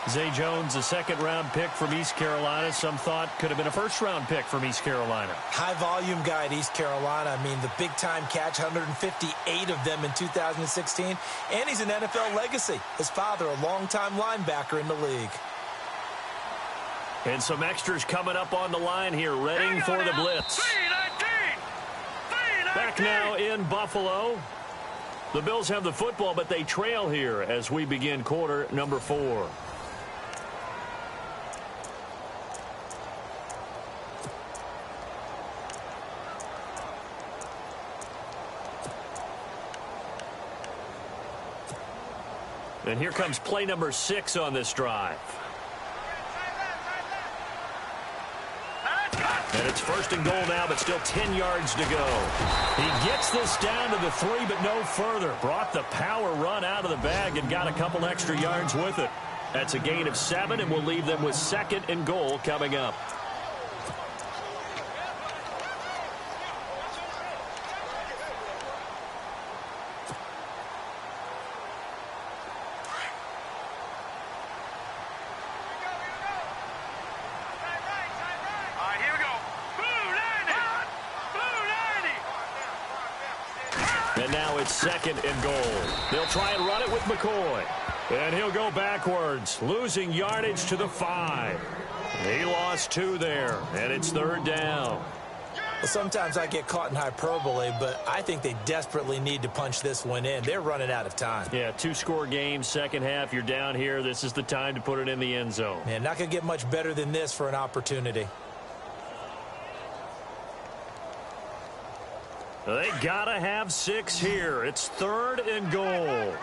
Zay Jones, a 2nd-round pick from East Carolina. Some thought could have been a 1st-round pick from East Carolina. High-volume guy at East Carolina. I mean, the big-time catch, 158 of them in 2016. And he's an NFL legacy. His father, a longtime linebacker in the league. And some extras coming up on the line here, ready for the blitz. Back now in Buffalo. The Bills have the football, but they trail here as we begin quarter number 4. And here comes play number 6 on this drive. And it's 1st and goal now, but still 10 yards to go. He gets this down to the 3, but no further. Brought the power run out of the bag and got a couple extra yards with it. That's a gain of 7, and we'll leave them with 2nd and goal coming up. And now it's 2nd and goal. They'll try and run it with McCoy. And he'll go backwards, losing yardage to the 5. He lost 2 there, and it's 3rd down. Well, sometimes I get caught in hyperbole, but I think they desperately need to punch this one in. They're running out of time. Yeah, 2-score game, second half. You're down here. This is the time to put it in the end zone. Man, not going to get much better than this for an opportunity. They got to have 6 here. It's 3rd and goal.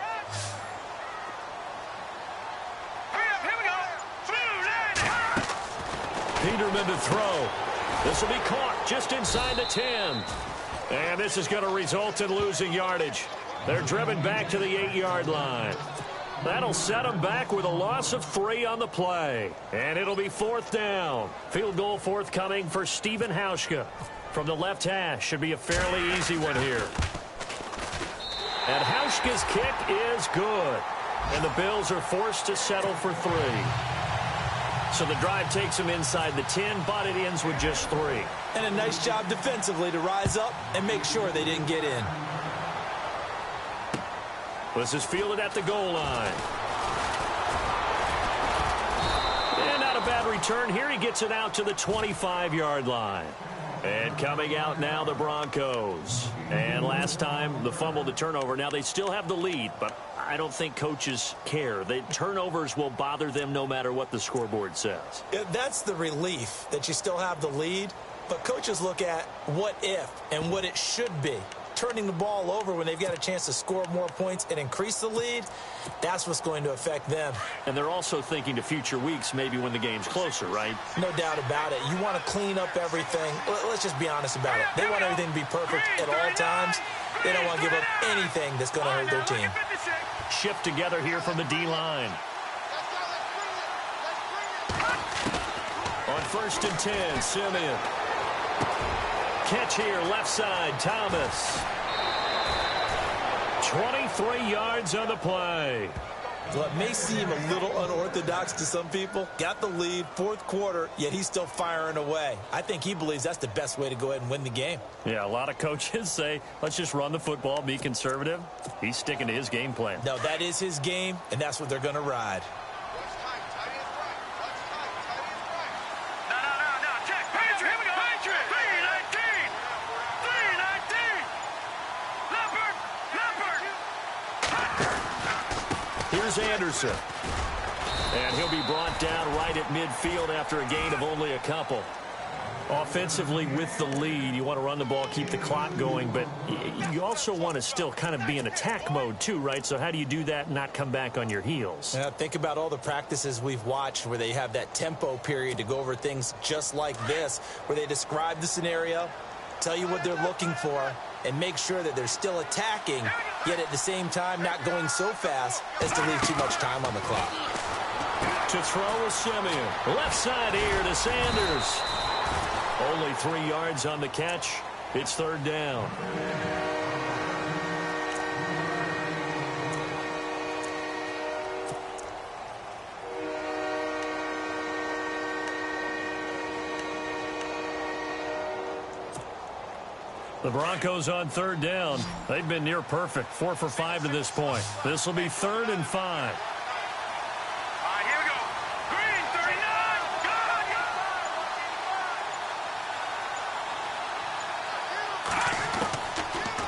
Peterman to throw. This will be caught just inside the 10. And this is going to result in losing yardage. They're driven back to the 8-yard line. That'll set them back with a loss of 3 on the play. And it'll be 4th down. Field goal forthcoming for Stephen Hauschka. From the left hash, should be a fairly easy one here. And Hauschka's kick is good. And the Bills are forced to settle for 3. So the drive takes them inside the 10, but it ends with just 3. And a nice job defensively to rise up and make sure they didn't get in. This is fielded at the goal line. And not a bad return here. He gets it out to the 25-yard line. And coming out now, the Broncos. And last time, the fumble, the turnover. Now they still have the lead, but I don't think coaches care. The turnovers will bother them no matter what the scoreboard says. Yeah, that's the relief that you still have the lead. But coaches look at what if and what it should be. Turning the ball over when they've got a chance to score more points and increase the lead, that's what's going to affect them. And they're also thinking to future weeks, maybe when the game's closer, right? No doubt about it. You want to clean up everything. Let's just be honest about it. They want everything to be perfect at all times. They don't want to give up anything that's going to hurt their team. Shift together here from the D-line. On 1st and 10, Simeon. Catch here, left side, Thomas. 23 yards on the play. Well, it may seem a little unorthodox to some people. Got the lead, 4th quarter, yet he's still firing away. I think he believes that's the best way to go ahead and win the game. Yeah, a lot of coaches say, let's just run the football, be conservative. He's sticking to his game plan. No, that is his game, and that's what they're going to ride. Here's Anderson. And he'll be brought down right at midfield after a gain of only a couple. Offensively with the lead, you want to run the ball, keep the clock going, but you also want to still kind of be in attack mode too, right? So how do you do that and not come back on your heels? Yeah, think about all the practices we've watched where they have that tempo period to go over things just like this, where they describe the scenario, tell you what they're looking for, and make sure that they're still attacking, yet at the same time not going so fast as to leave too much time on the clock. To throw is Simeon. Left side here to Sanders. Only 3 yards on the catch. It's 3rd down. The Broncos on 3rd down. They've been near perfect. 4 for 5 to this point. This will be 3rd and 5.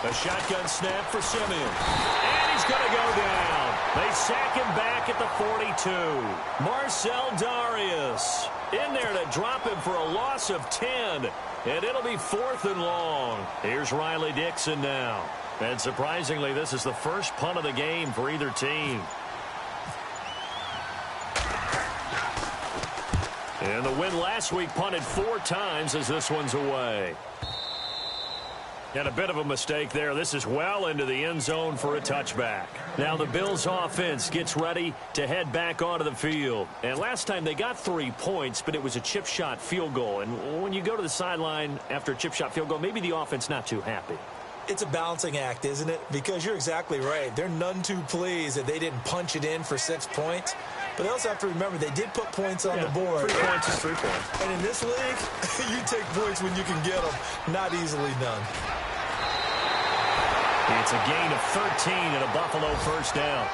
A shotgun snap for Simeon. And he's going to go down. They sack him back at the 42. Marcel Darius in there to drop him for a loss of 10. And it'll be 4th and long. Here's Riley Dixon now. And surprisingly, this is the first punt of the game for either team. And the win last week punted 4 times as this one's away. And a bit of a mistake there. This is well into the end zone for a touchback. Now the Bills offense gets ready to head back onto the field. And last time they got 3 points, but it was a chip shot field goal. And when you go to the sideline after a chip shot field goal, maybe the offense not too happy. It's a balancing act, isn't it? Because you're exactly right. They're none too pleased that they didn't punch it in for 6 points. But they also have to remember they did put points on the board. 3 points is 3 points. And in this league, you take points when you can get them. Not easily done. It's a gain of 13 and a Buffalo 1st down.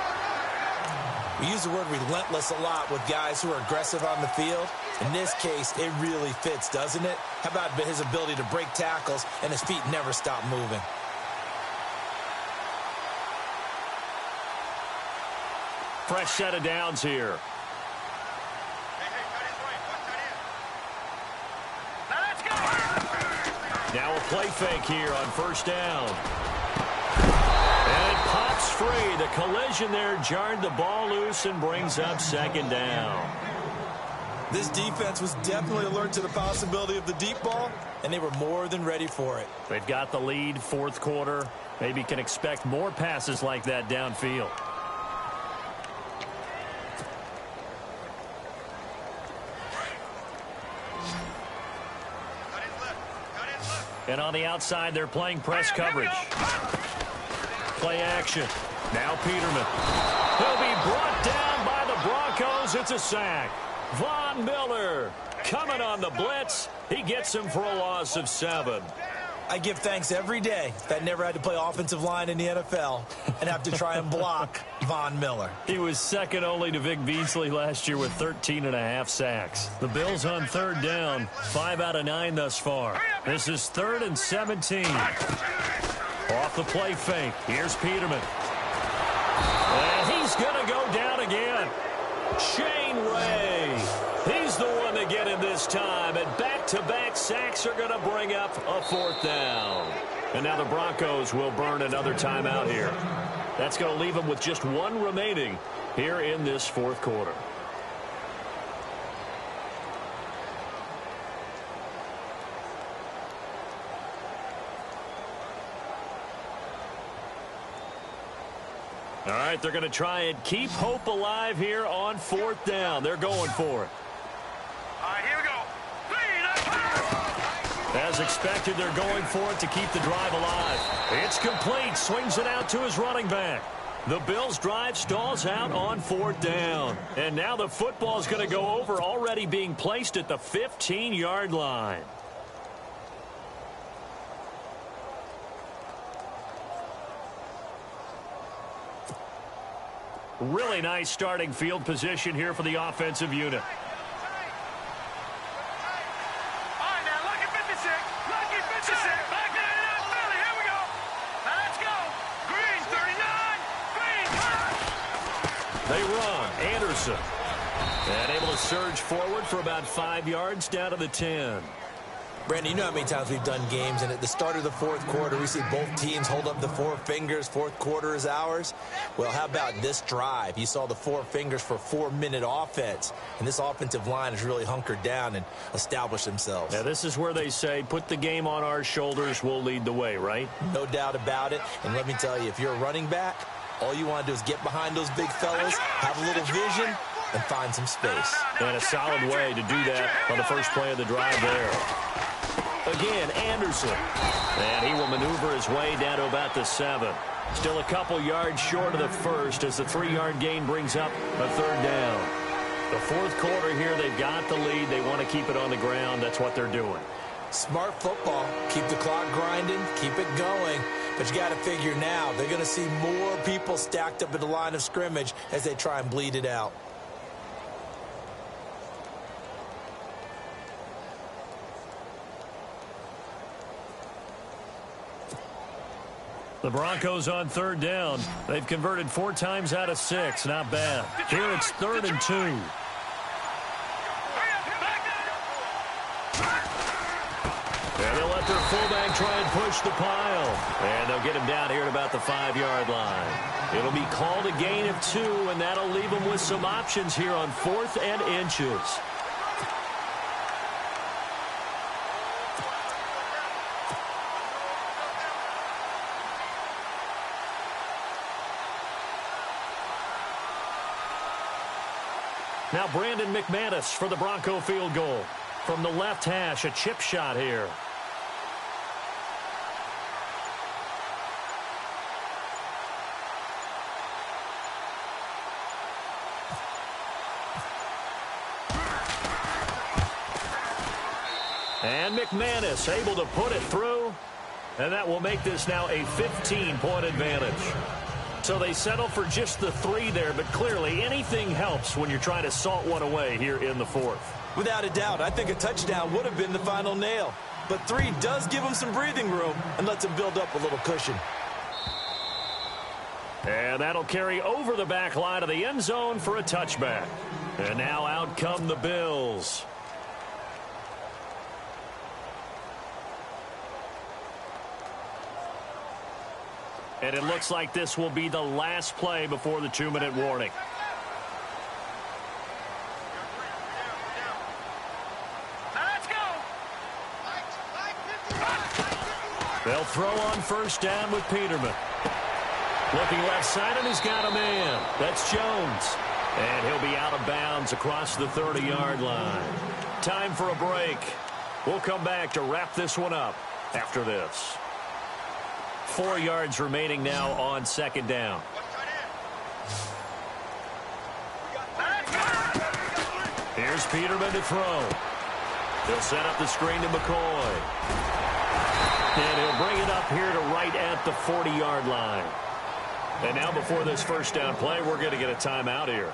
We use the word relentless a lot with guys who are aggressive on the field. In this case, it really fits, doesn't it? How about his ability to break tackles and his feet never stop moving? Fresh set of downs here. Now a play fake here on 1st down. And it pops free. The collision there jarred the ball loose and brings up 2nd down. This defense was definitely alert to the possibility of the deep ball, and they were more than ready for it. They've got the lead, 4th quarter. Maybe can expect more passes like that downfield. And on the outside, they're playing press coverage. play action. Now Peterman. He'll be brought down by the Broncos. It's a sack. Von Miller coming on the blitz. He gets him for a loss of 7. I give thanks every day that I never had to play offensive line in the NFL and have to try and block Von Miller. He was second only to Vic Beasley last year with 13.5 sacks. The Bills on third down, 5 out of 9 thus far. This is 3rd and 17. Off the play fake. Here's Peterman. And he's going to go down again. Shane Ray. He's the one to get him this time. And back-to-back sacks are going to bring up a 4th down. And now the Broncos will burn another timeout here. That's going to leave them with just 1 remaining here in this 4th quarter. All right, they're going to try and keep hope alive here on 4th down. They're going for it. All right, here we go. As expected, they're going for it to keep the drive alive. It's complete. Swings it out to his running back. The Bills' drive stalls out on 4th down. And now the football is going to go over, already being placed at the 15-yard line. Really nice starting field position here for the offensive unit. All right, now, lucky 56. Lucky 56. Back to the Philly. Here we go. Now, let's go. Green, 39. Green, They run. Anderson. And able to surge forward for about 5 yards down to the 10. Brandon, you know how many times we've done games, and at the start of the 4th quarter, we see both teams hold up the 4 fingers. 4th quarter is ours. Well, how about this drive? You saw the 4 fingers for 4-minute offense, and this offensive line has really hunkered down and established themselves. Now, this is where they say, put the game on our shoulders, we'll lead the way, right? No doubt about it. And let me tell you, if you're a running back, all you want to do is get behind those big fellas, have a little vision, and find some space. And a solid way to do that on the first play of the drive there. Again, Anderson. And he will maneuver his way down to about the 7. Still a couple yards short of the first as the 3-yard gain brings up a 3rd down. The 4th quarter here, they've got the lead. They want to keep it on the ground. That's what they're doing. Smart football. Keep the clock grinding. Keep it going. But you got to figure now, they're going to see more people stacked up at the line of scrimmage as they try and bleed it out. The Broncos on 3rd down. They've converted 4 times out of 6. Not bad. Here it's 3rd and 2. And they'll let their fullback try and push the pile. And they'll get him down here at about the 5-yard line. It'll be called a gain of 2, and that'll leave them with some options here on 4th and inches. Now Brandon McManus for the Bronco field goal. From the left hash, a chip shot here. And McManus able to put it through. And that will make this now a 15-point advantage. So they settle for just the 3 there, but clearly anything helps when you're trying to salt one away here in the 4th. Without a doubt, I think a touchdown would have been the final nail. But 3 does give them some breathing room and lets them build up a little cushion. And that'll carry over the back line of the end zone for a touchback. And now out come the Bills. And it looks like this will be the last play before the 2-minute warning. let's go. They'll throw on 1st down with Peterman. Looking left side, and he's got a man. That's Jones. And he'll be out of bounds across the 30-yard line. Time for a break. We'll come back to wrap this one up after this. 4 yards remaining now on second down. Here's Peterman to throw. He'll set up the screen to McCoy. And he'll bring it up here to right at the 40-yard line. And now before this first down play, we're going to get a timeout here,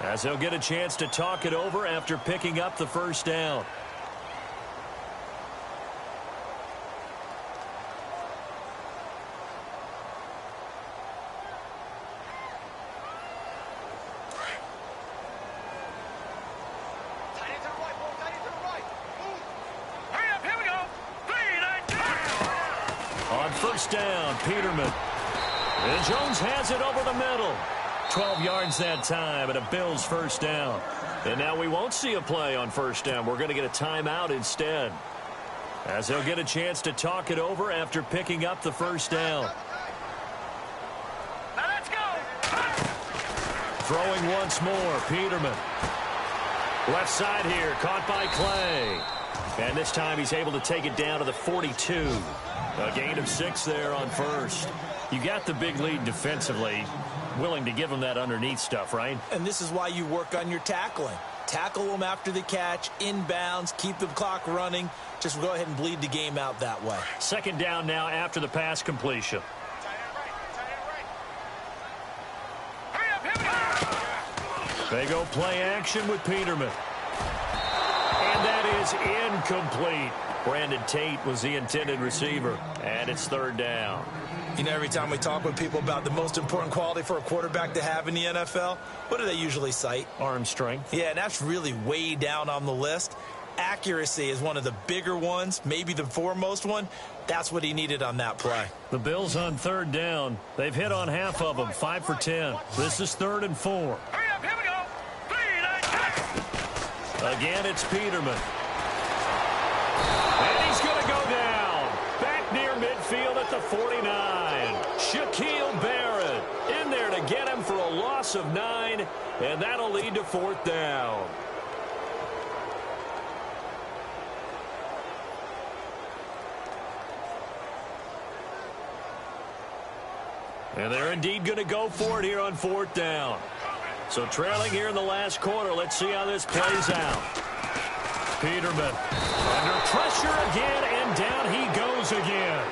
as he'll get a chance to talk it over after picking up the first down. On first down, Peterman. And Jones has it over the middle. 12 yards that time, and a Bills first down. And now we won't see a play on first down. We're going to get a timeout instead, as he'll get a chance to talk it over after picking up the first down. Now let's go. Throwing once more, Peterman. Left side here, caught by Clay. And this time he's able to take it down to the 42. A gain of 6 there on first. You got the big lead defensively. Willing to give them that underneath stuff, right? And this is why you work on your tackling. Tackle them after the catch, inbounds, keep the clock running. Just go ahead and bleed the game out that way. Second down now after the pass completion. They go play action with Peterman. And that is incomplete. Brandon Tate was the intended receiver. And it's third down. You know, every time we talk with people about the most important quality for a quarterback to have in the NFL, what do they usually cite? Arm strength. Yeah, and that's really way down on the list. Accuracy is one of the bigger ones, maybe the foremost one. That's what he needed on that play. The Bills on third down. They've hit on half of them, 5 for 10. This is 3rd and 4. Hurry up, here we go. 3, 9, 10. Again, it's Peterman. And he's going to go down. Back near midfield at the 49. Shaquille Barrett in there to get him for a loss of 9. And that'll lead to 4th down. And they're indeed going to go for it here on 4th down. So trailing here in the last quarter. Let's see how this plays out. Peterman under pressure again, and down he goes again.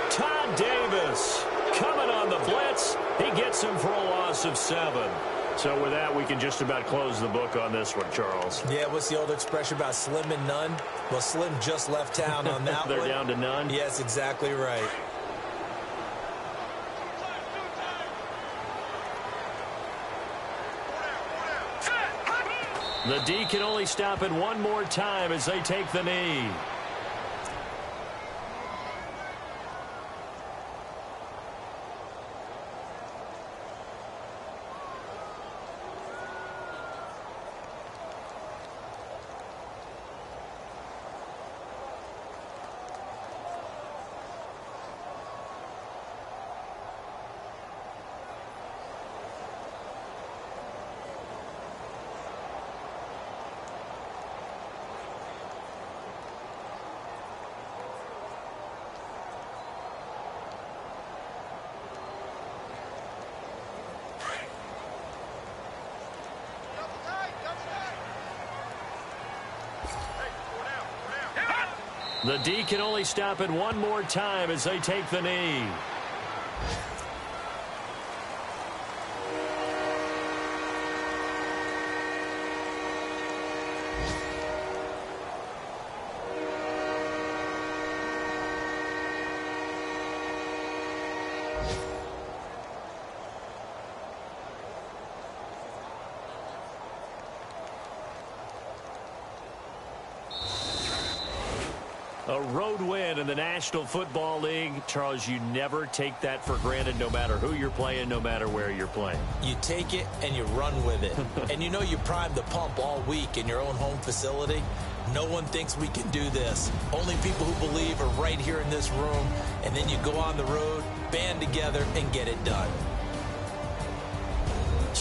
Todd Davis coming on the blitz. He gets him for a loss of 7. So with that, we can just about close the book on this one, Charles. Yeah, what's the old expression about slim and none? Well, Slim just left town on that They're one. down to none? Yes, exactly right. The D can only stop it one more time as they take the knee. The D can only stop it one more time as they take the knee. A road win in the National Football League. Charles, you never take that for granted, no matter who you're playing, no matter where you're playing. You take it and you run with it. And you know you primed the pump all week in your own home facility. No one thinks we can do this. Only people who believe are right here in this room. And then you go on the road, band together, and get it done.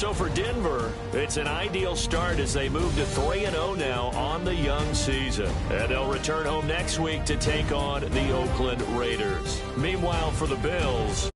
So for Denver, it's an ideal start as they move to 3-0 now on the young season. And they'll return home next week to take on the Oakland Raiders. Meanwhile, for the Bills,